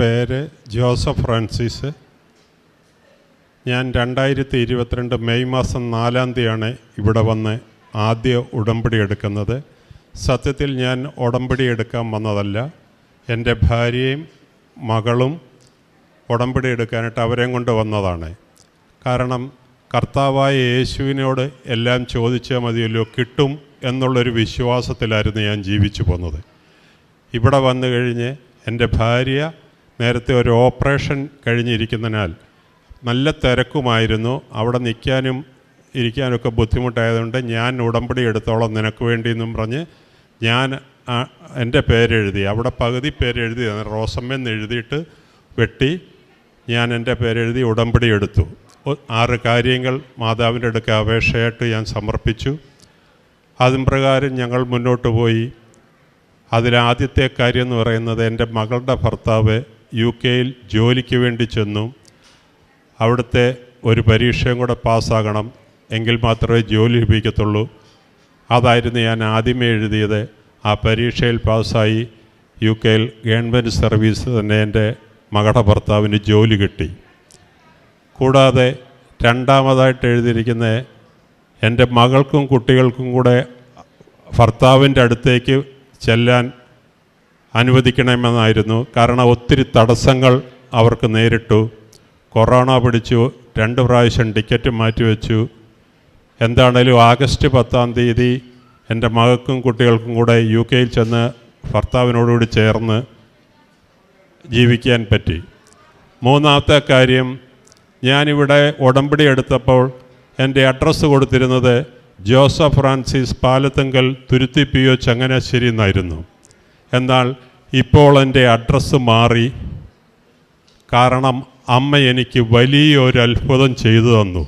പേര് Joseph Francis. ഞാൻ 2022 May മാസം 4-ാം തീയതിയാണ് ഇവിടെ വന്ന് ആദ്യ ഉടമ്പടി എടുക്കുന്നത്. സത്യത്തിൽ ഞാൻ ഉടമ്പടി എടുക്കാൻ വന്നതല്ല. എൻ്റെ ഭാര്യയും മകളും ഉടമ്പടി എടുക്കാനായിട്ട് അവരെയും കൊണ്ട് വന്നതാണ്. കാരണം കർത്താവായ യേശുവിനോട് എല്ലാം ചോദിച്ചാൽ മതിയല്ലോ, കിട്ടും എന്നുള്ളൊരു വിശ്വാസത്തിലായിരുന്നു ഞാൻ ജീവിച്ചു പോന്നത്. ഇവിടെ വന്നു കഴിഞ്ഞ് എൻ്റെ ഭാര്യ നേരത്തെ ഒരു ഓപ്പറേഷൻ കഴിഞ്ഞിരിക്കുന്നതിനാൽ നല്ല തിരക്കുമായിരുന്നു. അവിടെ നിൽക്കാനും ഇരിക്കാനൊക്കെ ബുദ്ധിമുട്ടായതുകൊണ്ട് ഞാൻ ഉടമ്പടി എടുത്തോളം നിനക്ക് വേണ്ടിയെന്നും പറഞ്ഞ് ഞാൻ എൻ്റെ പേരെഴുതി, അവിടെ പകുതി പേരെഴുതി റോസമ്മയെന്ന് എഴുതിയിട്ട് വെട്ടി ഞാൻ എൻ്റെ പേരെഴുതി ഉടമ്പടി എടുത്തു. 6 കാര്യങ്ങൾ മാതാവിൻ്റെ അടുക്ക അപേക്ഷയായിട്ട് ഞാൻ സമർപ്പിച്ചു. അതും പ്രകാരം ഞങ്ങൾ മുന്നോട്ട് പോയി. അതിലാദ്യത്തെ കാര്യം എന്ന് പറയുന്നത്, എൻ്റെ മകളുടെ ഭർത്താവ് UK ജോലിക്ക് വേണ്ടി ചെന്നു. അവിടുത്തെ ഒരു പരീക്ഷയും കൂടെ പാസ്സാകണം, എങ്കിൽ മാത്രമേ ജോലി ലഭിക്കത്തുള്ളൂ. അതായിരുന്നു ഞാൻ ആദ്യമേ എഴുതിയത്. ആ പരീക്ഷയിൽ പാസ്സായി UK ഗവൺമെൻറ് സർവീസ് തന്നെ എൻ്റെ മകളുടെ ഭർത്താവിന് ജോലി കിട്ടി. കൂടാതെ രണ്ടാമതായിട്ട് എഴുതിയിരിക്കുന്നത്, എൻ്റെ മകൾക്കും കുട്ടികൾക്കും കൂടെ ഭർത്താവിൻ്റെ അടുത്തേക്ക് ചെല്ലാൻ അനുവദിക്കണമെന്നായിരുന്നു. കാരണം ഒത്തിരി തടസ്സങ്ങൾ അവർക്ക് നേരിട്ടു. കൊറോണ പിടിച്ചു, 2 പ്രാവശ്യം ടിക്കറ്റ് മാറ്റിവെച്ചു. എന്താണേലും ആഗസ്റ്റ് 10-ാം തീയതി എൻ്റെ മകൾക്കും കുട്ടികൾക്കും കൂടെ UK ചെന്ന് ഭർത്താവിനോടുകൂടി ചേർന്ന് ജീവിക്കാൻ പറ്റി. മൂന്നാമത്തെ കാര്യം, ഞാനിവിടെ ഉടമ്പടി എടുത്തപ്പോൾ എൻ്റെ അഡ്രസ്സ് കൊടുത്തിരുന്നത് ജോസഫ് ഫ്രാൻസിസ്, പാലത്തുങ്കൽ, തുരുത്തി PO, ചങ്ങനാശ്ശേരി എന്നായിരുന്നു. എന്നാൽ ഇപ്പോൾ എൻ്റെ അഡ്രസ്സ് മാറി. കാരണം അമ്മ എനിക്ക് വലിയൊരു അത്ഭുതം ചെയ്തു തന്നു.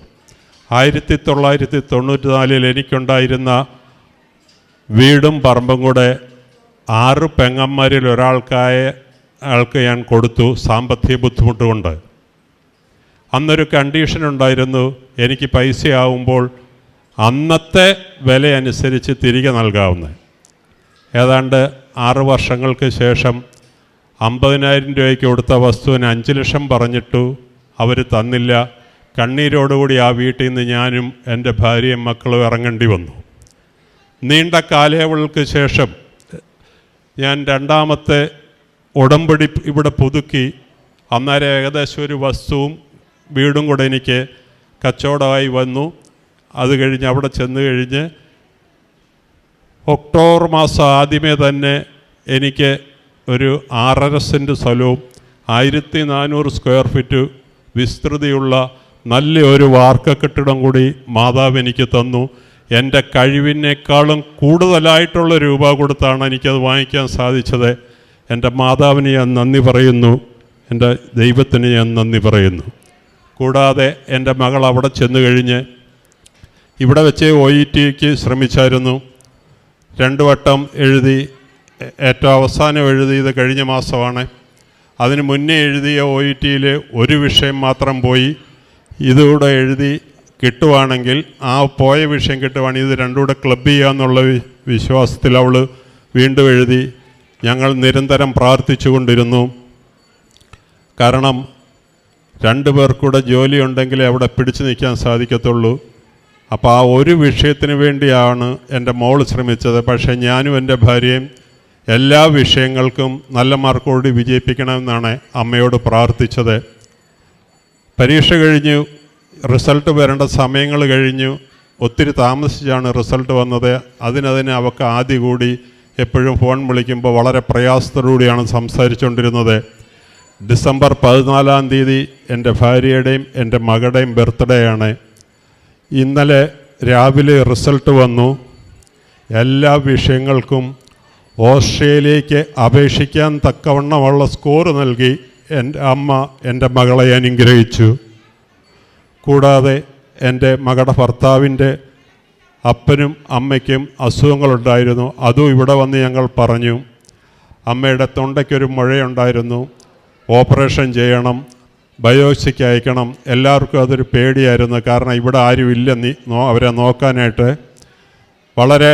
1994 എനിക്കുണ്ടായിരുന്ന വീടും പറമ്പും കൂടെ 6 പെങ്ങന്മാരിൽ ഒരാൾക്ക് ഞാൻ കൊടുത്തു, സാമ്പത്തിക ബുദ്ധിമുട്ട് കൊണ്ട്. അന്നൊരു കണ്ടീഷൻ ഉണ്ടായിരുന്നു, എനിക്ക് പൈസയാവുമ്പോൾ അന്നത്തെ വില അനുസരിച്ച് തിരികെ നൽകാവുന്നത്. ഏതാണ്ട് 6 വർഷങ്ങൾക്ക് ശേഷം 50,000 രൂപയ്ക്ക് കൊടുത്ത വസ്തുവിന് 5 ലക്ഷം പറഞ്ഞിട്ടു, അവർ തന്നില്ല. കണ്ണീരോടുകൂടി ആ വീട്ടിൽ നിന്ന് ഞാനും എൻ്റെ ഭാര്യയും മക്കളും ഇറങ്ങേണ്ടി വന്നു. നീണ്ട കാലയളവുകൾക്ക് ശേഷം ഞാൻ രണ്ടാമത്തെ ഉടമ്പടി ഇവിടെ പുതുക്കി. അന്നേരം ഏകദേശം ഒരു വസ്തുവും വീടും കൂടെ എനിക്ക് കച്ചവടമായി വന്നു. അത് കഴിഞ്ഞ് അവിടെ ചെന്ന് കഴിഞ്ഞ് ഒക്ടോബർ മാസം ആദ്യമേ തന്നെ എനിക്ക് ഒരു 6.5 സെൻറ്റ് സ്ഥലവും 1400 സ്ക്വയർ ഫീറ്റ് വിസ്തൃതിയുള്ള നല്ലൊരു വാർക്ക കെട്ടിടം കൂടി മാതാവ് എനിക്ക് തന്നു. എൻ്റെ കഴിവിനേക്കാളും കൂടുതലായിട്ടുള്ള രൂപ കൊടുത്താണ് എനിക്കത് വാങ്ങിക്കാൻ സാധിച്ചത്. എൻ്റെ മാതാവിന് ഞാൻ നന്ദി പറയുന്നു, എൻ്റെ ദൈവത്തിന് ഞാൻ നന്ദി പറയുന്നു. കൂടാതെ എൻ്റെ മകൾ അവിടെ ചെന്ന് കഴിഞ്ഞ് ഇവിടെ വെച്ച് OETക്ക് ശ്രമിച്ചായിരുന്നു. 2 വട്ടം എഴുതി. ഏറ്റവും അവസാനം എഴുതിയത് കഴിഞ്ഞ മാസമാണ്. അതിന് മുന്നേ എഴുതിയ OETയിൽ ഒരു വിഷയം മാത്രം പോയി. ഇതുകൂടെ എഴുതി കിട്ടുവാണെങ്കിൽ, ആ പോയ വിഷയം കിട്ടുവാണെങ്കിൽ ഇത് 2 കൂടെ ക്ലബ് ചെയ്യാമെന്നുള്ള വിശ്വാസത്തിൽ അവൾ വീണ്ടും എഴുതി. ഞങ്ങൾ നിരന്തരം പ്രാർത്ഥിച്ചു കൊണ്ടിരുന്നു. കാരണം 2 പേർക്കൂടെ ജോലി ഉണ്ടെങ്കിലേ അവിടെ പിടിച്ചു നിൽക്കാൻ സാധിക്കത്തുള്ളൂ. അപ്പോൾ ആ ഒരു വിഷയത്തിന് വേണ്ടിയാണ് എൻ്റെ മോൾ ശ്രമിച്ചത്. പക്ഷേ ഞാനും എൻ്റെ ഭാര്യയും എല്ലാ വിഷയങ്ങൾക്കും നല്ല മാർക്കോട് വിജയിപ്പിക്കണമെന്നാണ് അമ്മയോട് പ്രാർത്ഥിച്ചത്. പരീക്ഷ കഴിഞ്ഞു, റിസൾട്ട് വരേണ്ട സമയങ്ങൾ കഴിഞ്ഞു. ഒത്തിരി താമസിച്ചാണ് റിസൾട്ട് വന്നത്. അതിന് അവൾക്ക് ആദ്യ കൂടി എപ്പോഴും ഫോൺ വിളിക്കുമ്പോൾ വളരെ പ്രയാസത്തോടുകൂടിയാണ് സംസാരിച്ചുകൊണ്ടിരുന്നത്. ഡിസംബർ 14-ാം തീയതി എൻ്റെ ഭാര്യയുടെയും എൻ്റെ മകളുടെയും ബർത്ത്ഡേ ആണ്. ഇന്നലെ രാവിലെ റിസൾട്ട് വന്നു. എല്ലാ വിഷയങ്ങൾക്കും ഓസ്ട്രേലിയയ്ക്ക് അപേക്ഷിക്കാൻ തക്കവണ്ണമുള്ള സ്കോർ നൽകി എൻ്റെ അമ്മ എൻ്റെ മകളെ അനുഗ്രഹിച്ചു. കൂടാതെ എൻ്റെ മകളുടെ ഭർത്താവിൻ്റെ അപ്പനും അമ്മയ്ക്കും അസുഖങ്ങളുണ്ടായിരുന്നു. അതും ഇവിടെ വന്ന് ഞങ്ങൾ പറഞ്ഞു. അമ്മയുടെ തൊണ്ടയ്ക്കൊരു മുഴയുണ്ടായിരുന്നു, ഓപ്പറേഷൻ ചെയ്യണം, ബയോപ്സിക്ക് അയക്കണം. എല്ലാവർക്കും അതൊരു പേടിയായിരുന്നു. കാരണം ഇവിടെ ആരുമില്ല അവരെ നോക്കാനായിട്ട്. വളരെ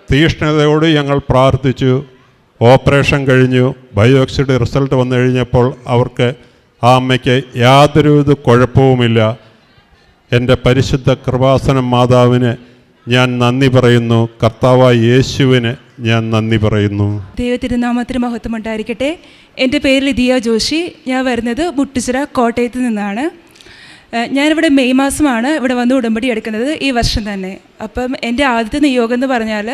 തീഷ്ണതയോട് ഞങ്ങൾ പ്രാർത്ഥിച്ചു. ഓപ്പറേഷൻ കഴിഞ്ഞു. ബയോപ്സിയുടെ റിസൾട്ട് വന്നു കഴിഞ്ഞപ്പോൾ അവർക്ക് ആ അമ്മയ്ക്ക് യാതൊരുവിധ കുഴപ്പവുമില്ല. എൻ്റെ പരിശുദ്ധ കൃപാസനം മാതാവിന് ഞാൻ നന്ദി പറയുന്നു. കർത്താവായ യേശുവിന് ഞാൻ നന്ദി പറയുന്നു. ദൈവത്തിരുനാമത്തിന് മഹത്വം ഉണ്ടായിരിക്കട്ടെ. എൻ്റെ പേര് ലിദിയ ജോഷി. ഞാൻ വരുന്നത് മുട്ടുചിറ കോട്ടയത്ത് നിന്നാണ്. ഞാനിവിടെ മെയ് മാസമാണ് ഇവിടെ വന്ന് ഉടമ്പടി എടുക്കുന്നത്, ഈ വർഷം തന്നെ. അപ്പം എൻ്റെ ആദ്യത്തെ നിയോഗം എന്ന് പറഞ്ഞാൽ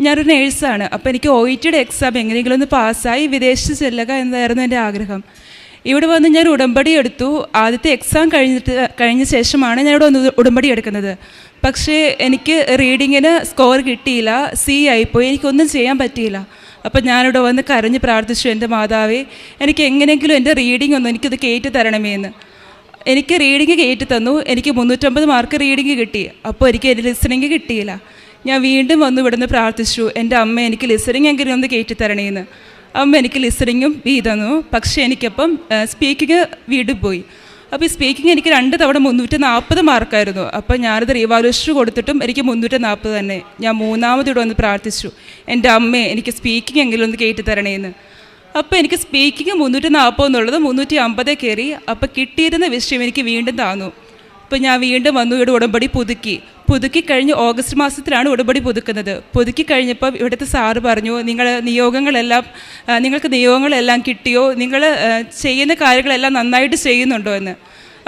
ഞാനൊരു നേഴ്സാണ്. അപ്പോൾ എനിക്ക് OETയുടെ എക്സാം എങ്ങനെയെങ്കിലും ഒന്ന് പാസ്സായി വിദേശത്ത് ചെല്ലുക എന്നതായിരുന്നു എൻ്റെ ആഗ്രഹം. ഇവിടെ വന്ന് ഞാൻ ഉടമ്പടി എടുത്തു. ആദ്യത്തെ എക്സാം കഴിഞ്ഞ ശേഷമാണ് ഞാൻ ഇവിടെ വന്ന് ഉടമ്പടി എടുക്കുന്നത്. പക്ഷേ എനിക്ക് റീഡിങ്ങിന് സ്കോർ കിട്ടിയില്ല, C ആയിപ്പോയി. എനിക്കൊന്നും ചെയ്യാൻ പറ്റിയില്ല. അപ്പം ഞാനിവിടെ വന്ന് കരഞ്ഞ് പ്രാർത്ഥിച്ചു, എൻ്റെ മാതാവേ, എനിക്ക് എങ്ങനെയെങ്കിലും എൻ്റെ റീഡിംഗ് ഒന്ന് എനിക്കത് കയറ്റി തരണമേ എന്ന്. എനിക്ക് റീഡിങ് കയറ്റി തന്നു. എനിക്ക് 350 മാർക്ക് റീഡിങ് കിട്ടി. അപ്പോൾ എനിക്ക് എൻ്റെ ലിസണിങ് കിട്ടിയില്ല. ഞാൻ വീണ്ടും വന്ന് ഇവിടുന്ന് പ്രാർത്ഥിച്ചു, എൻ്റെ അമ്മ എനിക്ക് ലിസണിങ് എങ്കിലും ഒന്ന് കയറ്റി തരണേന്ന്. അമ്മ എനിക്ക് ലിസണിങ്ങും തന്നു. പക്ഷേ എനിക്കപ്പം സ്പീക്കിങ് വീണ്ടും പോയി. അപ്പോൾ ഈ സ്പീക്കിങ് എനിക്ക് 2 തവണ 340 മാർക്കായിരുന്നു. അപ്പോൾ ഞാനത് റീവാലുവേഷൻ കൊടുത്തിട്ടും എനിക്ക് 340 തന്നെ. ഞാൻ മൂന്നാമതിവിടെ വന്ന് പ്രാർത്ഥിച്ചു, എൻ്റെ അമ്മയെ എനിക്ക് സ്പീക്കിങ് എങ്കിലും ഒന്ന് കയറ്റി തരണേന്ന്. അപ്പോൾ എനിക്ക് സ്പീക്കിങ് 340 എന്നുള്ളത് 350 കയറി. അപ്പോൾ കിട്ടിയിരുന്ന വിഷയം എനിക്ക് വീണ്ടും താന്നു. അപ്പോൾ ഞാൻ വീണ്ടും വന്നു, ഇവിടെ ഉടമ്പടി പുതുക്കി കഴിഞ്ഞ് ഓഗസ്റ്റ് മാസത്തിലാണ് ഉടമ്പടി പുതുക്കുന്നത്. പുതുക്കി കഴിഞ്ഞപ്പോൾ ഇവിടുത്തെ സാറ് പറഞ്ഞു, നിങ്ങൾക്ക് നിയോഗങ്ങളെല്ലാം കിട്ടിയോ, നിങ്ങൾ ചെയ്യുന്ന കാര്യങ്ങളെല്ലാം നന്നായിട്ട് ചെയ്യുന്നുണ്ടോ എന്ന്.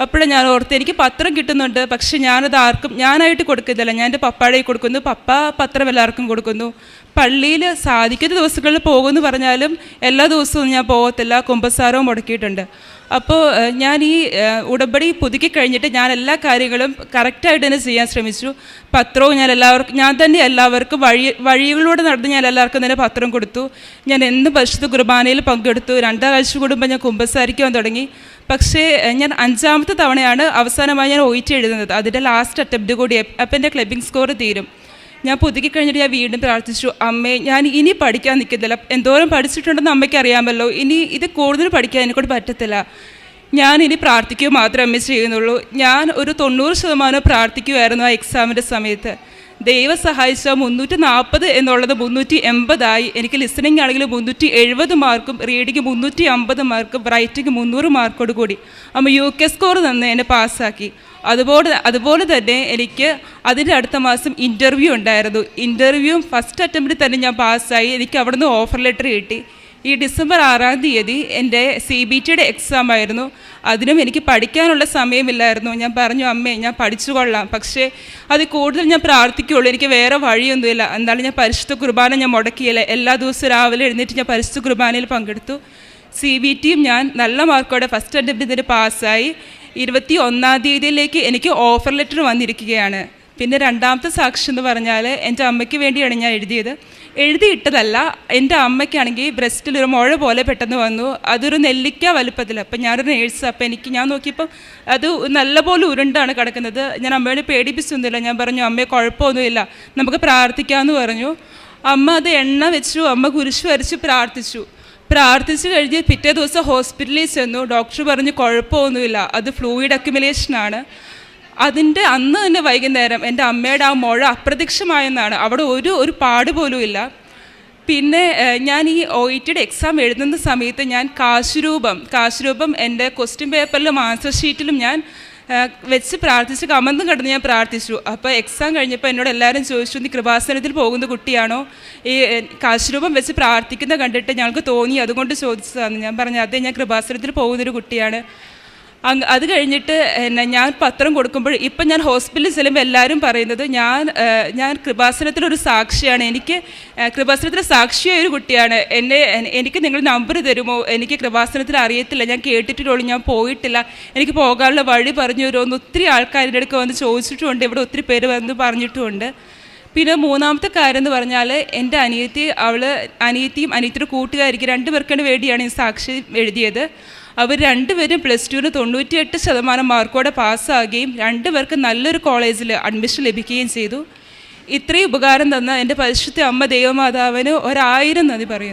അപ്പോഴും ഞാൻ ഓർത്ത്, എനിക്ക് പത്രം കിട്ടുന്നുണ്ട്, പക്ഷെ ഞാനത് ഞാനായിട്ട് കൊടുക്കുന്നില്ല. ഞാൻ എൻ്റെ പപ്പാടെ കൊടുക്കുന്നു, പപ്പ പത്രം എല്ലാവർക്കും കൊടുക്കുന്നു. പള്ളിയിൽ സാധിക്കുന്ന ദിവസങ്ങളിൽ പോകുമെന്ന് പറഞ്ഞാലും എല്ലാ ദിവസവും ഞാൻ പോകത്തില്ല, കുമ്പസാരവും മുടക്കിയിട്ടുണ്ട്. അപ്പോൾ ഞാൻ ഈ ഉടമ്പടി പുതുക്കി കഴിഞ്ഞിട്ട് ഞാൻ എല്ലാ കാര്യങ്ങളും കറക്റ്റായിട്ട് തന്നെ ചെയ്യാൻ ശ്രമിച്ചു. പത്രവും ഞാൻ തന്നെ എല്ലാവർക്കും വഴികളിലൂടെ നടന്ന് ഞാൻ എല്ലാവർക്കും തന്നെ പത്രം കൊടുത്തു. ഞാൻ എന്നും പരിശുദ്ധ കുർബാനയിൽ പങ്കെടുത്തു. 2 ആഴ്ച കൂടുമ്പോൾ ഞാൻ കുമ്പസാരിക്കാൻ തുടങ്ങി. പക്ഷേ ഞാൻ 5ാമത്തെ തവണയാണ് അവസാനമായി ഞാൻ OET എഴുതുന്നത്. അതിൻ്റെ ലാസ്റ്റ് അറ്റംപ്റ്റ് കൂടി. അപ്പം എൻ്റെ ക്ലബിംഗ് സ്കോർ തീരും. ഞാൻ പുതുക്കി കഴിഞ്ഞിട്ട് ഞാൻ വീണ്ടും പ്രാർത്ഥിച്ചു, അമ്മേ, ഞാൻ ഇനി പഠിക്കാൻ നിൽക്കുന്നില്ല. എന്തോരം പഠിച്ചിട്ടുണ്ടെന്ന് അമ്മയ്ക്ക് അറിയാമല്ലോ. ഇനി ഇത് കൂടുതൽ പഠിക്കാൻ എന്നെക്കൊണ്ട് പറ്റത്തില്ല. ഞാൻ ഇനി പ്രാർത്ഥിക്കുക മാത്രമേ അമ്മ ചെയ്യുന്നുള്ളൂ. ഞാൻ ഒരു 90% പ്രാർത്ഥിക്കുമായിരുന്നു ആ എക്സാമിൻ്റെ സമയത്ത്. ദൈവം സഹായിച്ച 340 എന്നുള്ളത് 380 എനിക്ക് ലിസണിങ് ആണെങ്കിൽ 370 മാർക്കും റീഡിങ് 350 മാർക്കും റൈറ്റിംഗ് 300 മാർക്കോട് കൂടി അമ്മ UK സ്കോർ തന്നെ എന്നെ പാസ്സാക്കി. അതുപോലെ തന്നെ എനിക്ക് അതിൻ്റെ അടുത്ത മാസം ഇൻ്റർവ്യൂ ഉണ്ടായിരുന്നു. ഇൻ്റർവ്യൂ ഫസ്റ്റ് അറ്റംപ്റ്റിൽ തന്നെ ഞാൻ പാസ്സായി. എനിക്ക് അവിടെ നിന്ന് ഓഫർ ലെറ്റർ കിട്ടി. ഈ ഡിസംബർ 6-ാം തീയതി എൻ്റെ CBTയുടെ എക്സാം ആയിരുന്നു. അതിനും എനിക്ക് പഠിക്കാനുള്ള സമയമില്ലായിരുന്നു. ഞാൻ പറഞ്ഞു, അമ്മേ, ഞാൻ പഠിച്ചു കൊള്ളാം, പക്ഷേ അത് കൂടുതൽ ഞാൻ പ്രാർത്ഥിക്കുകയുള്ളൂ, എനിക്ക് വേറെ വഴിയൊന്നുമില്ല. എന്തായാലും ഞാൻ പരിശുദ്ധ കുർബാന ഞാൻ മുടക്കിയില്ല. എല്ലാ ദിവസവും രാവിലെ എഴുന്നേറ്റ് ഞാൻ പരിശുദ്ധ കുർബാനയിൽ പങ്കെടുത്തു. CBTയും ഞാൻ നല്ല മാർക്കോടെ ഫസ്റ്റ് അറ്റംപ്റ്റിൽ തന്നെ പാസ്സായി. 21-ാം തീയതിയിലേക്ക് എനിക്ക് ഓഫർ ലെറ്റർ വന്നിരിക്കുകയാണ്. പിന്നെ 2ാമത്തെ സാക്ഷി എന്ന് പറഞ്ഞാൽ എൻ്റെ അമ്മയ്ക്ക് വേണ്ടിയാണ് ഞാൻ എഴുതിയിട്ടതല്ല. എൻ്റെ അമ്മയ്ക്കാണെങ്കിൽ ബ്രസ്റ്റിലൊരു മുഴ പോലെ പെട്ടെന്ന് വന്നു. അതൊരു നെല്ലിക്ക വലുപ്പത്തിൽ. അപ്പം ഞാനൊരു നേഴ്സ്. അപ്പം ഞാൻ നോക്കിയപ്പം അത് നല്ലപോലെ ഉരുണ്ടാണ് കിടക്കുന്നത്. ഞാൻ അമ്മയോട് പേടിപ്പിച്ചൊന്നുമില്ല. ഞാൻ പറഞ്ഞു, അമ്മയെ കുഴപ്പമൊന്നുമില്ല, നമുക്ക് പ്രാർത്ഥിക്കാമെന്ന് പറഞ്ഞു. അമ്മ അത് എണ്ണ വെച്ചു, അമ്മ കുരിശ് വരച്ച് പ്രാർത്ഥിച്ചു കഴിഞ്ഞ് പിറ്റേ ദിവസം ഹോസ്പിറ്റലിൽ ചെന്നു. ഡോക്ടർ പറഞ്ഞു കുഴപ്പമൊന്നുമില്ല, അത് ഫ്ലൂയിഡ് അക്യുമുലേഷനാണ്. അതിൻ്റെ അന്ന് തന്നെ വൈകുന്നേരം എൻ്റെ അമ്മയുടെ ആ മുഴ അപ്രത്യക്ഷമായെന്നാണ്. അവിടെ ഒരു പാട് പോലും ഇല്ല. പിന്നെ ഞാൻ ഈ OETയുടെ എക്സാം എഴുതുന്ന സമയത്ത് ഞാൻ കാശുരൂപം എൻ്റെ ക്വസ്റ്റ്യൻ പേപ്പറിലും ആൻസർ ഷീറ്റിലും ഞാൻ വെച്ച് പ്രാർത്ഥിച്ച് കമന്നും കിടന്ന് ഞാൻ പ്രാർത്ഥിച്ചു. അപ്പോൾ എക്സാം കഴിഞ്ഞപ്പോൾ എന്നോട് എല്ലാവരും ചോദിച്ചു, നീ കൃപാസനത്തിൽ പോകുന്ന കുട്ടിയാണോ? ഈ കാശുരൂപം വെച്ച് പ്രാർത്ഥിക്കുന്ന കണ്ടിട്ട് ഞങ്ങൾക്ക് തോന്നി, അതുകൊണ്ട് ചോദിച്ചതാണ്. ഞാൻ പറഞ്ഞു, അതെ, ഞാൻ കൃപാസനത്തിൽ പോകുന്നൊരു കുട്ടിയാണ്. അത് കഴിഞ്ഞിട്ട് ഞാൻ പത്രം കൊടുക്കുമ്പോൾ ഇപ്പം ഞാൻ ഹോസ്പിറ്റലിൽ ചെല്ലുമ്പോൾ എല്ലാവരും പറയുന്നത് ഞാൻ കൃപാസനത്തിലൊരു സാക്ഷിയാണ്, എനിക്ക് കൃപാസനത്തിലെ സാക്ഷിയായ ഒരു കുട്ടിയാണ്. എനിക്ക് നിങ്ങൾ നമ്പർ തരുമോ? എനിക്ക് കൃപാസനത്തിൽ അറിയത്തില്ല, ഞാൻ കേട്ടിട്ടുള്ളൂ, ഞാൻ പോയിട്ടില്ല, എനിക്ക് പോകാനുള്ള വഴി പറഞ്ഞു തരുമോ? ഒത്തിരി ആൾക്കാരുടെ അടുക്ക് വന്ന് ചോദിച്ചിട്ടുമുണ്ട്. ഇവിടെ ഒത്തിരി പേര് വന്ന് പറഞ്ഞിട്ടുമുണ്ട്. പിന്നെ 3ാമത്തെ കാര്യം എന്ന് പറഞ്ഞാൽ എൻ്റെ അനിയത്തിയും അനിയത്തിയുടെ കൂട്ടുകാരിക്ക് 2 പേർക്കിന് വേണ്ടിയാണ് ഈ സാക്ഷി എഴുതിയത്. അവർ 2 പേരും +2-ന് 98% മാർക്കോടെ പാസ്സാകുകയും 2 പേർക്ക് നല്ലൊരു കോളേജിൽ അഡ്മിഷൻ ലഭിക്കുകയും ചെയ്തു. ഇത്രയും ഉപകാരം തന്ന എൻ്റെ പരിശുദ്ധ അമ്മ ദൈവമാതാവിന് 1000 നന്ദി പറയുന്നു.